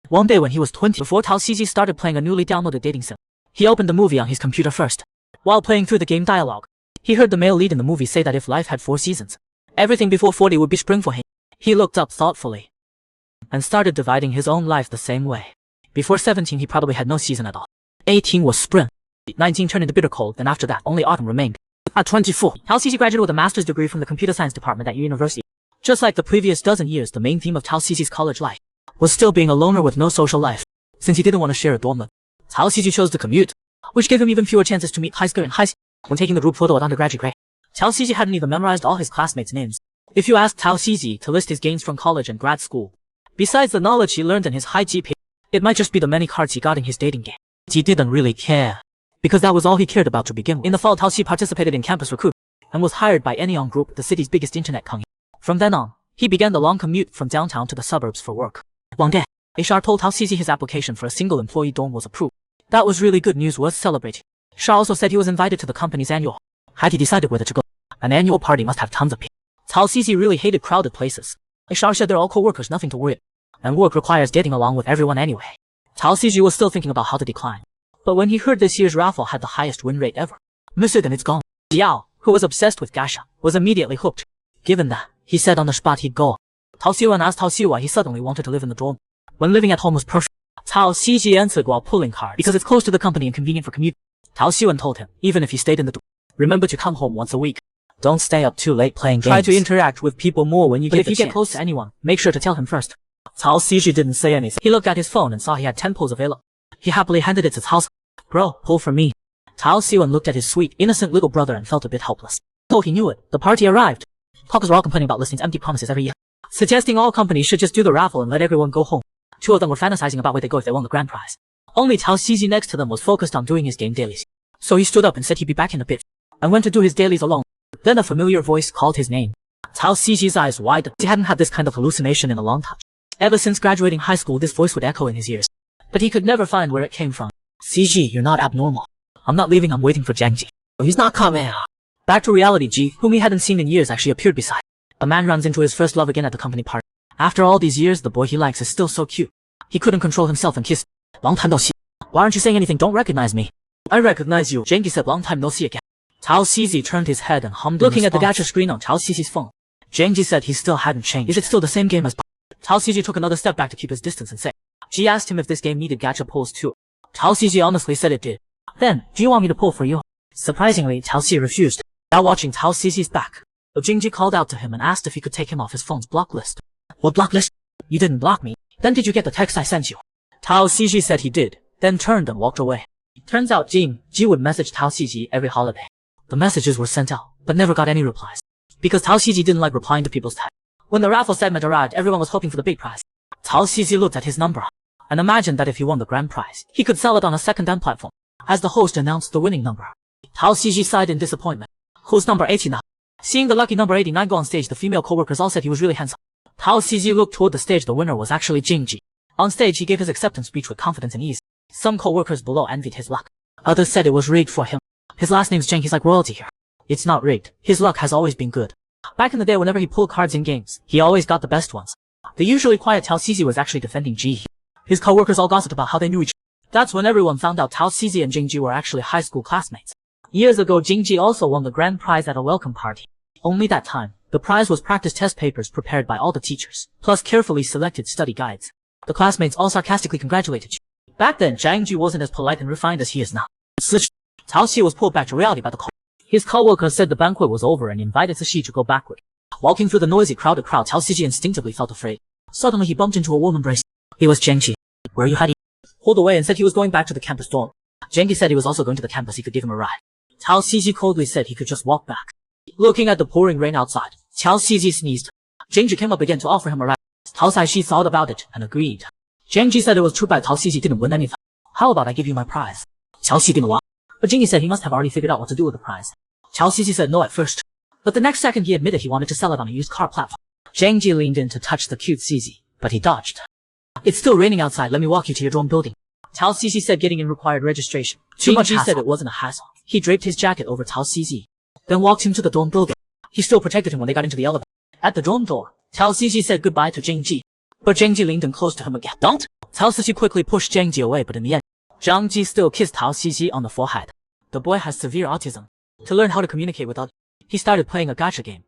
One day when he was 20, before Tao Xiji started playing a newly downloaded dating sim, he opened the movie on his computer first. While playing through the game dialogue, he heard the male lead in the movie say that if life had 4 seasons, everything before 40 would be spring for him. He looked up thoughtfully and started dividing his own life the same way. Before 17 he probably had no season at all. 18 was spring. 19 turned into bitter cold, and after that only autumn remained. At 24, Tao Xiji graduated with a master's degree from the computer science department at university. Just like the previous dozen years, the main theme of Tao Xiji's college life was still being a loner with no social life, since he didn't want to share a dorm with. Tao Xiji chose to commute, which gave him even fewer chances to meet high school and high school. When taking the group photo at undergraduate grade, Tao Xiji hadn't even memorized all his classmates' names. If you asked Tao Xiji to list his gains from college and grad school, besides the knowledge he learned in his high GPA, it might just be the many cards he got in his dating game. He didn't really care, because that was all he cared about to begin with. In the fall, Tao Xiji participated in campus recruitment and was hired by Anyong Group, the city's biggest internet company. From then on, he began the long commute from downtown to the suburbs for work. One day, HR told Tao Xiji his application for a single employee dorm was approved. That was really good news worth celebrating. Shah also said he was invited to the company's annual. Had he decided whether to go? An annual party must have tons of people. Tao Xiji really hated crowded places. HR said they're all co-workers, nothing to worry about. And work requires getting along with everyone anyway. Tao Xiji was still thinking about how to decline. But when he heard this year's raffle had the highest win rate ever, missed it and it's gone. Jiao, who was obsessed with gacha, was immediately hooked. Given that, he said on the spot he'd go. Tao Xiwan asked Tao Xi why he suddenly wanted to live in the dorm, when living at home was perfect. Tao Xiji answered while pulling cards, because it's close to the company and convenient for commute. Tao Xiwan told him, even if he stayed in the dorm, remember to come home once a week. Don't stay up too late playing games. Try to interact with people more when you get the chance. If you get close to anyone, make sure to tell him first. Tao Xiji didn't say anything. He looked at his phone and saw he had 10 pulls available. He happily handed it to Tao. Bro, pull for me. Tao Xiwan looked at his sweet, innocent little brother and felt a bit helpless. Though he knew it, the party arrived. Talkers were all complaining about listing empty promises every year, suggesting all companies should just do the raffle and let everyone go home. 2 of them were fantasizing about where they go if they won the grand prize. Only Tao Xiji next to them was focused on doing his game dailies. So he stood up and said he'd be back in a bit, and went to do his dailies alone. Then a familiar voice called his name. Tao Xiji's eyes widened. He hadn't had this kind of hallucination in a long time. Ever since graduating high school, this voice would echo in his ears, but he could never find where it came from. Xiji, you're not abnormal. I'm not leaving, I'm waiting for Jiangji. He's not coming. Back to reality, Ji, whom he hadn't seen in years, actually appeared beside. A man runs into his first love again at the company party. After all these years, the boy he likes is still so cute. He couldn't control himself and kissed. Long time no see. Why aren't you saying anything? Don't recognize me. I recognize you, Jiangji said. Long time no see again. Tao Xiji turned his head and hummed. Looking at the gacha screen on Tao Xiji's phone, Jiangji said he still hadn't changed. Is it still the same game as? Tao Xiji took another step back to keep his distance and said. Ji asked him if this game needed gacha pulls too. Tao Xiji honestly said it did. Then, do you want me to pull for you? Surprisingly, Tao Xiji refused. Now watching Tao Xiji's back, Jinji called out to him and asked if he could take him off his phone's block list. What block list? You didn't block me. Then did you get the text I sent you? Tao Xiji said he did, then turned and walked away. Turns out Ji would message Tao Xiji every holiday. The messages were sent out, but never got any replies, because Tao Xiji didn't like replying to people's texts. When the raffle segment arrived, everyone was hoping for the big prize. Tao Xiji looked at his number and imagined that if he won the grand prize, he could sell it on a second-hand platform. As the host announced the winning number, Tao Xiji sighed in disappointment. Who's number 89? Seeing the lucky number 89 go on stage, the female co-workers all said he was really handsome. Tao Xiji looked toward the stage. The winner was actually Jingji. On stage, he gave his acceptance speech with confidence and ease. Some co-workers below envied his luck. Others said it was rigged for him. His last name's Zheng, he's like royalty here. It's not rigged. His luck has always been good. Back in the day, whenever he pulled cards in games, he always got the best ones. The usually quiet Tao Xiji was actually defending Ji. His co-workers all gossiped about how they knew each other. That's when everyone found out Tao Xiji and Jingji were actually high school classmates. Years ago, Jingji also won the grand prize at a welcome party. Only that time, the prize was practice test papers prepared by all the teachers, plus carefully selected study guides. The classmates all sarcastically congratulated Ji. Back then, Zhang Ji wasn't as polite and refined as he is now. Tao Xi was pulled back to reality by the call. His co-worker said the banquet was over and invited Xi to go backward. Walking through the noisy, crowded crowd, Tao Xiji instinctively felt afraid. Suddenly, he bumped into a warm embrace. It was Zheng Ji. Where are you hiding? Pulled away and said he was going back to the campus dorm. Zheng Ji said he was also going to the campus. He could give him a ride. Tao Xiji coldly said he could just walk back. Looking at the pouring rain outside, Tao Xiji sneezed. Zheng Ji came up again to offer him a ride. Tao Xiji thought about it and agreed. Zheng Ji said it was too bad Tao Xiji didn't win anything. How about I give you my prize? Tao Xiji didn't want. But Zheng Ji said he must have already figured out what to do with the prize. Tao Xiji said no at first, but the next second he admitted he wanted to sell it on a used car platform. Zheng Ji leaned in to touch the cute Xiji, but he dodged. It's still raining outside, let me walk you to your dorm building. Tao Xiji said getting in required registration. Zheng Ji said it wasn't a hassle. He draped his jacket over Tao Xiji, then walked him to the dorm building. He still protected him when they got into the elevator. At the dorm door, Tao Xiji said goodbye to Zheng Ji. But Zhang Ji leaned in close to him again. Don't! Cao Sisi quickly pushed Zhang Ji away, but in the end, Zhang Ji still kissed Cao Sisi on the forehead. The boy has severe autism. To learn how to communicate with others, he started playing a gacha game.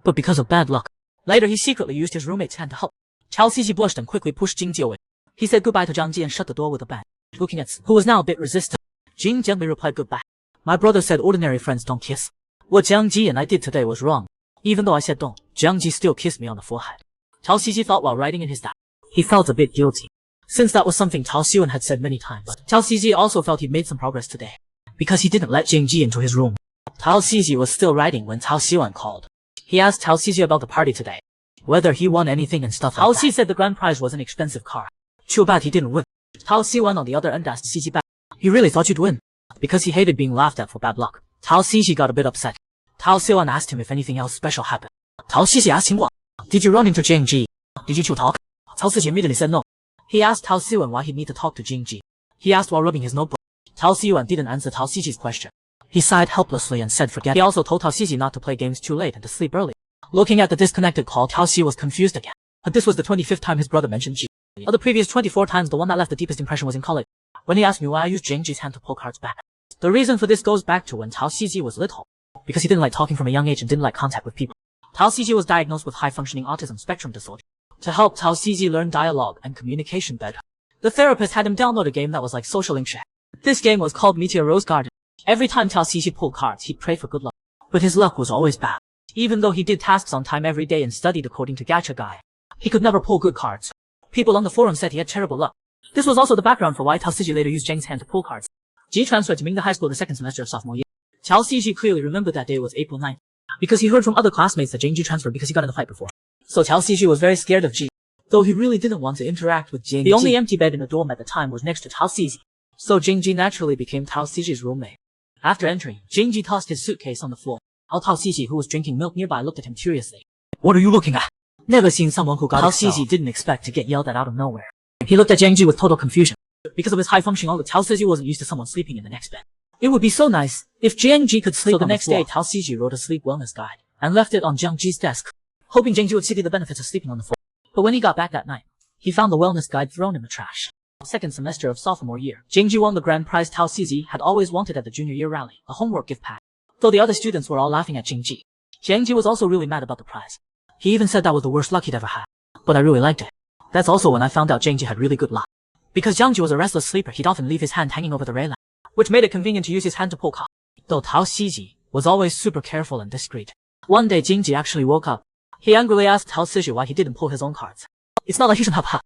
But because of bad luck, later he secretly used his roommate's hand to help. Cao Sisi blushed and quickly pushed Jing Ji away. He said goodbye to Zhang Ji and shut the door with a bang. Looking at who was now a bit resistant, Jing gently replied goodbye. My brother said ordinary friends don't kiss. What Jiang Ji and I did today was wrong. Even though I said don't, Jiang Ji still kissed me on the forehead. Cao Sisi thought while writing in his diary. He felt a bit guilty, since that was something Cao Xiwen had said many times. But Cao Sisi also felt he'd made some progress today, because he didn't let Jing Ji into his room. Cao Sisi was still writing when Cao Xiwen called. He asked Cao Sisi about the party today, whether he won anything and stuff like that. Cao Sisi said the grand prize was an expensive car. Too bad he didn't win. Cao Xiwen on the other end asked Sisi back. He really thought you'd win, because he hated being laughed at for bad luck. Cao Sisi got a bit upset. Cao Xiwen asked him if anything else special happened. Cao Sisi asked him what? Did you run into Jing Ji? Did you two talk? Cao Sisi immediately said no. He asked Cao Xiwen why he'd need to talk to Jing Ji. He asked while rubbing his notebook. Cao Xiwen didn't answer Cao Sisi's question. He sighed helplessly and said forget. He also told Cao Sisi not to play games too late and to sleep early. Looking at the disconnected call, Cao Sisi was confused again. But this was the 25th time his brother mentioned Ji. Of the previous 24 times, the one that left the deepest impression was in college, when he asked me why I used Jing Ji's hand to pull cards back. The reason for this goes back to when Cao Sisi was little, because he didn't like talking from a young age and didn't like contact with people. Cao Sisi was diagnosed with high-functioning autism spectrum disorder. To help Cao Sisi learn dialogue and communication better, the therapist had him download a game that was like social link chat. This game was called Meteor Rose Garden. Every time Cao Sisi pulled cards, he'd pray for good luck. But his luck was always bad. Even though he did tasks on time every day and studied according to Gacha Guy, he could never pull good cards. People on the forum said he had terrible luck. This was also the background for why Cao Sisi later used Zheng's hand to pull cards. Ji transferred to Mingda High School the second semester of sophomore year. Cao Sisi clearly remembered that day was April 9th, because he heard from other classmates that Zheng Ji transferred because he got in a fight before. So Cao Sisi was very scared of Ji, though he really didn't want to interact with Jing Ji. The only empty bed in the dorm at the time was next to Cao Sisi, so Jing Ji naturally became Cao Sisi's roommate. After entering, Jing Ji tossed his suitcase on the floor. Cao Sisi, who was drinking milk nearby, looked at him curiously. What are you looking at? Never seen someone who got Cao Sisi didn't expect to get yelled at out of nowhere. He looked at Zhang Ji with total confusion. Because of his high-functioning outlook, Cao Sisi wasn't used to someone sleeping in the next bed. It would be so nice if Zhang Ji could sleep on the next day. Cao Sisi wrote a sleep wellness guide and left it on Zhang Ji's desk, hoping Zhang Ji would see the benefits of sleeping on the floor. But when he got back that night, he found the wellness guide thrown in the trash. Second semester of sophomore year, Zhang Ji won the grand prize Cao Sisi had always wanted at the junior year rally, a homework gift pack. Though the other students were all laughing at Zhang Ji, Zhang Ji was also really mad about the prize. He even said that was the worst luck he'd ever had. But I really liked it. That's also when I found out Zhang Ji had really good luck. Because Zhang Ji was a restless sleeper, he'd often leave his hand hanging over the railing, which made it convenient to use his hand to pull cards. Though Cao Sisi was always super careful and discreet. One day Jing Ji actually woke up. He angrily asked Cao Sisi why he didn't pull his own cards. It's not like he should have.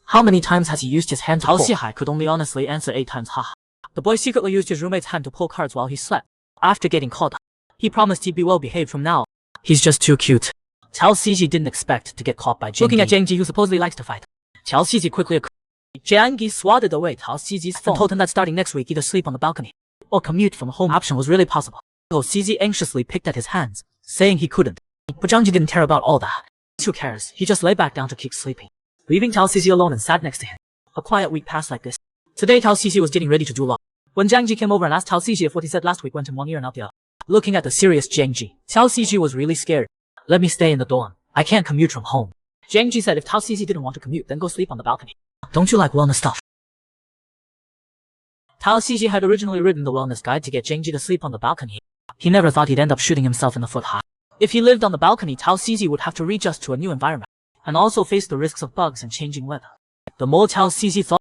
How many times has he used his hand to pull? Cao Sihai could only honestly answer 8 times. Haha. The boy secretly used his roommate's hand to pull cards while he slept. After getting caught, he promised he'd be well behaved from now on. He's just too cute. Cao Sisi didn't expect to get caught by Jing Ji. Looking at Jing Ji, who supposedly likes to fight, Cao Sisi quickly agreed. Jiang Ji swatted away Cao Sisi's phone and told him that starting next week either sleep on the balcony or commute from home option was really possible. Cao Sisi anxiously picked at his hands, saying he couldn't. But Jiang Ji didn't care about all that. Who cares? He just lay back down to keep sleeping, leaving Cao Sisi alone and sat next to him. A quiet week passed like this. Today Cao Sisi was getting ready to do law, when Jiang Ji came over and asked Cao Sisi if what he said last week went in one ear and out the other. Looking at the serious Jiang Ji, Cao Sisi was really scared. Let me stay in the dorm. I can't commute from home. Jiang Ji said if Cao Sisi didn't want to commute, then go sleep on the balcony. Don't you like wellness stuff? Cao Sisi had originally written the wellness guide to get Jiang Ji to sleep on the balcony. He never thought he'd end up shooting himself in the foot. If he lived on the balcony, Cao Sisi would have to readjust to a new environment, and also face the risks of bugs and changing weather. The more Cao Sisi thought,